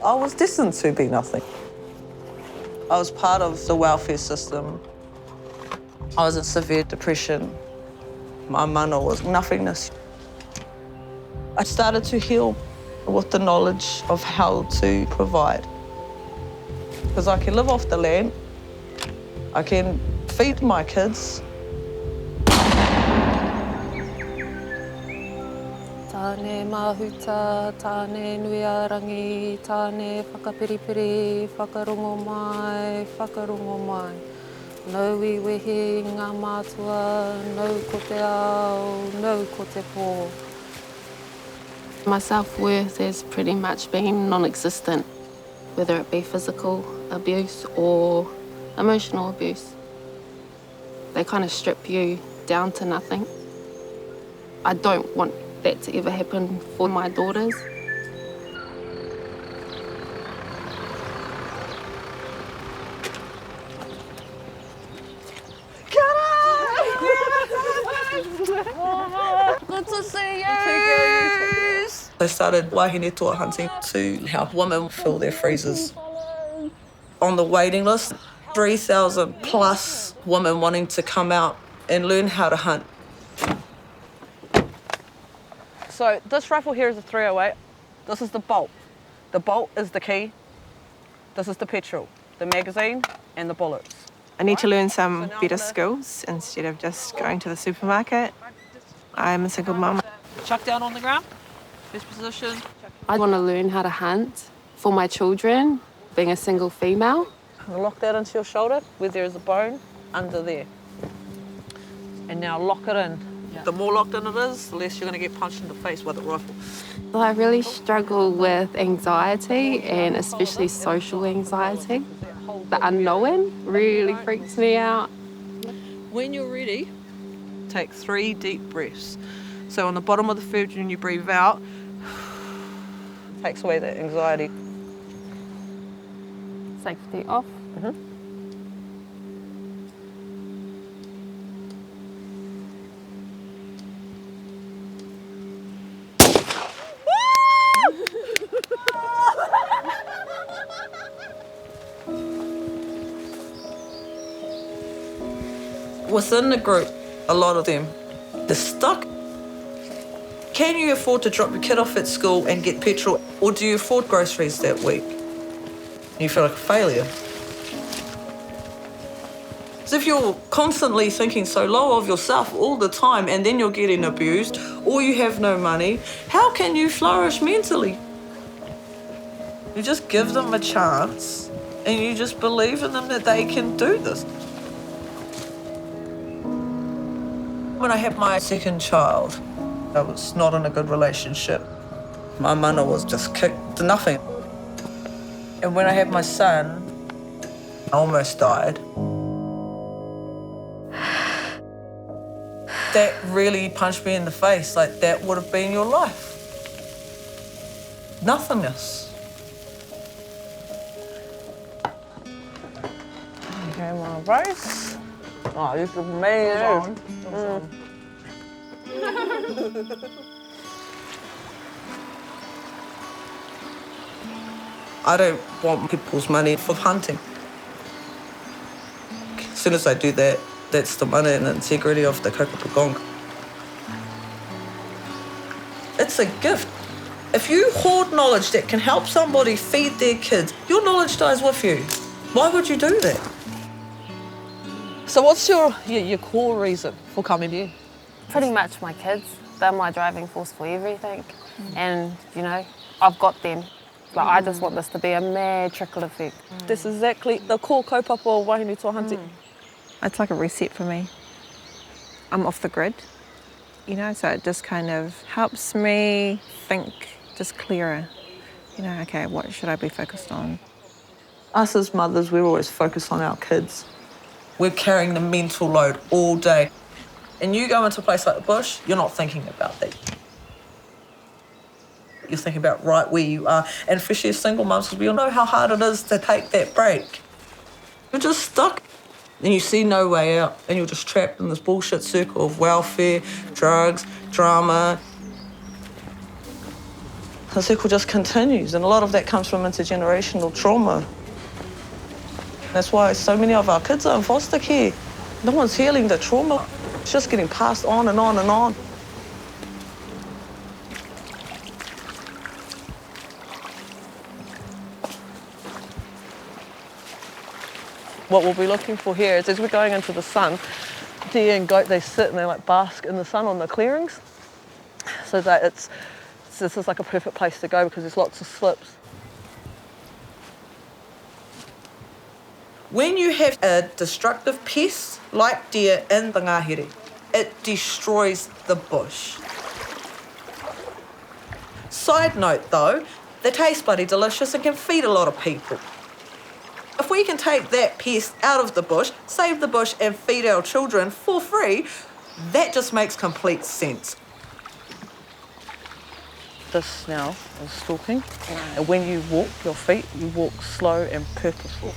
I was destined to be nothing. I was part of the welfare system. I was in severe depression. My mana was nothingness. I started to heal with the knowledge of how to provide. Because I can live off the land, I can feed my kids. Tāne mahuta, tāne nuiarangi, tāne whakapiripiri, whakarongo mai. No iwehi ngā mātua, no ko te ao, no ko te pō. My self-worth has pretty much been non-existent, whether it be physical abuse or emotional abuse. They kind of strip you down to nothing. I don't want that to ever happen for my daughters. Good to see you! I started wahine toa hunting to help women fill their freezers. On the waiting list, 3,000 plus women wanting to come out and learn how to hunt. So this rifle here is a 308. This is the bolt. The bolt is the key. This is the petrol, the magazine and the bullets. I need to learn some better skills instead of just going to the supermarket. I'm a single mum. Chuck down on the ground. Best position. I want to learn how to hunt for my children, being a single female. Lock that into your shoulder where there is a bone under there. And now lock it in. The more locked in it is, the less you're going to get punched in the face with a rifle. I really struggle with anxiety and especially social anxiety. The unknown really freaks me out. When you're ready, take 3 deep breaths. So on the bottom of the third, when you breathe out, takes away that anxiety. Safety off. Within the group, a lot of them, they're stuck. Can you afford to drop your kid off at school and get petrol, or do you afford groceries that week? You feel like a failure. So if you're constantly thinking so low of yourself all the time and then you're getting abused or you have no money, how can you flourish mentally? You just give them a chance and you just believe in them that they can do this. When I had my second child, I was not in a good relationship. My mana was just kicked to nothing. And when I had my son, I almost died. That really punched me in the face, like that would have been your life. Nothingness. Okay, my rice. Oh, you can make it on. I don't want people's money for hunting. As soon as I do that, that's the money and the integrity of the kakapagong. It's a gift. If you hoard knowledge that can help somebody feed their kids, your knowledge dies with you. Why would you do that? So what's your core reason for coming here? Pretty much my kids. They're my driving force for everything. And, you know, I've got them. Like, I just want this to be a mad trickle effect. That's exactly the core kaupapa of wahine toa hunting. It's like a reset for me. I'm off the grid, you know, so it just kind of helps me think just clearer. You know, okay, what should I be focused on? Us as mothers, we're always focused on our kids. We're carrying the mental load all day. And you go into a place like the bush, you're not thinking about that. You're thinking about right where you are. And especially as single mums, because we all know how hard it is to take that break. You're just stuck. And you see no way out. And you're just trapped in this bullshit circle of welfare, drugs, drama. The cycle just continues, and a lot of that comes from intergenerational trauma. That's why so many of our kids are in foster care. No one's healing the trauma. It's just getting passed on and on and on. What we'll be looking for here is, as we're going into the sun, deer and goat, they sit and they like bask in the sun on the clearings. So that this is like a perfect place to go because there's lots of slips. When you have a destructive pest like deer in the ngahere, it destroys the bush. Side note though, they taste bloody delicious and can feed a lot of people. If we can take that pest out of the bush, save the bush and feed our children for free, that just makes complete sense. This now is stalking, and when you walk your feet, you walk slow and purposeful.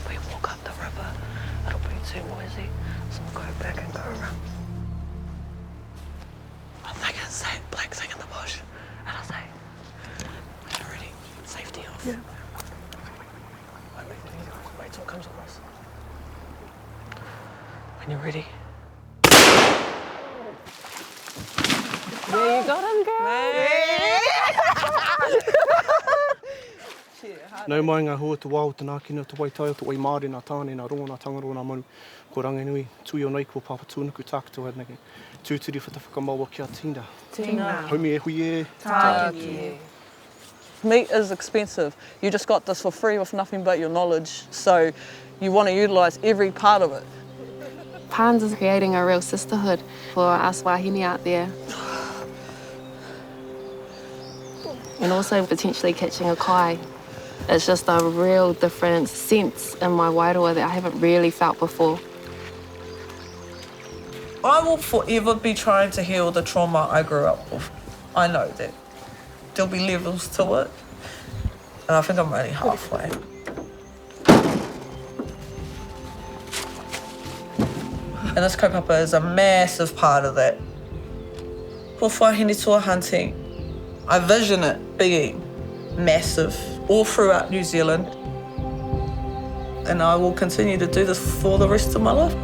We walk up the river, it'll be too noisy, so we'll go back and go around. I think it's that black thing in the bush, and I'll say, when you're ready, safety off. Yeah. Wait till it comes across. When you're ready. There you got him, girl. Nau mai ngā hua te wāo, te nākina, te waitaio, te wai Māori, nā tāne, nā rongo, nā tangaro, nā manu. Ko ranginui, tui o nei, ko papa tūnuku tākatu anake. Tūturi whatawhakamaua kia tīna. Tīna. Haumi e hui e. Tāki. Meat is expensive. You just got this for free with nothing but your knowledge. So you want to utilise every part of it. Pans is creating a real sisterhood for us wahine out there. And also potentially catching a kai. It's just a real different sense in my wairoa that I haven't really felt before. I will forever be trying to heal the trauma I grew up with. I know that. There'll be levels to it. And I think I'm only halfway. And this kaupapa is a massive part of that. For whahine tour hunting, I vision it being massive all throughout New Zealand. And I will continue to do this for the rest of my life.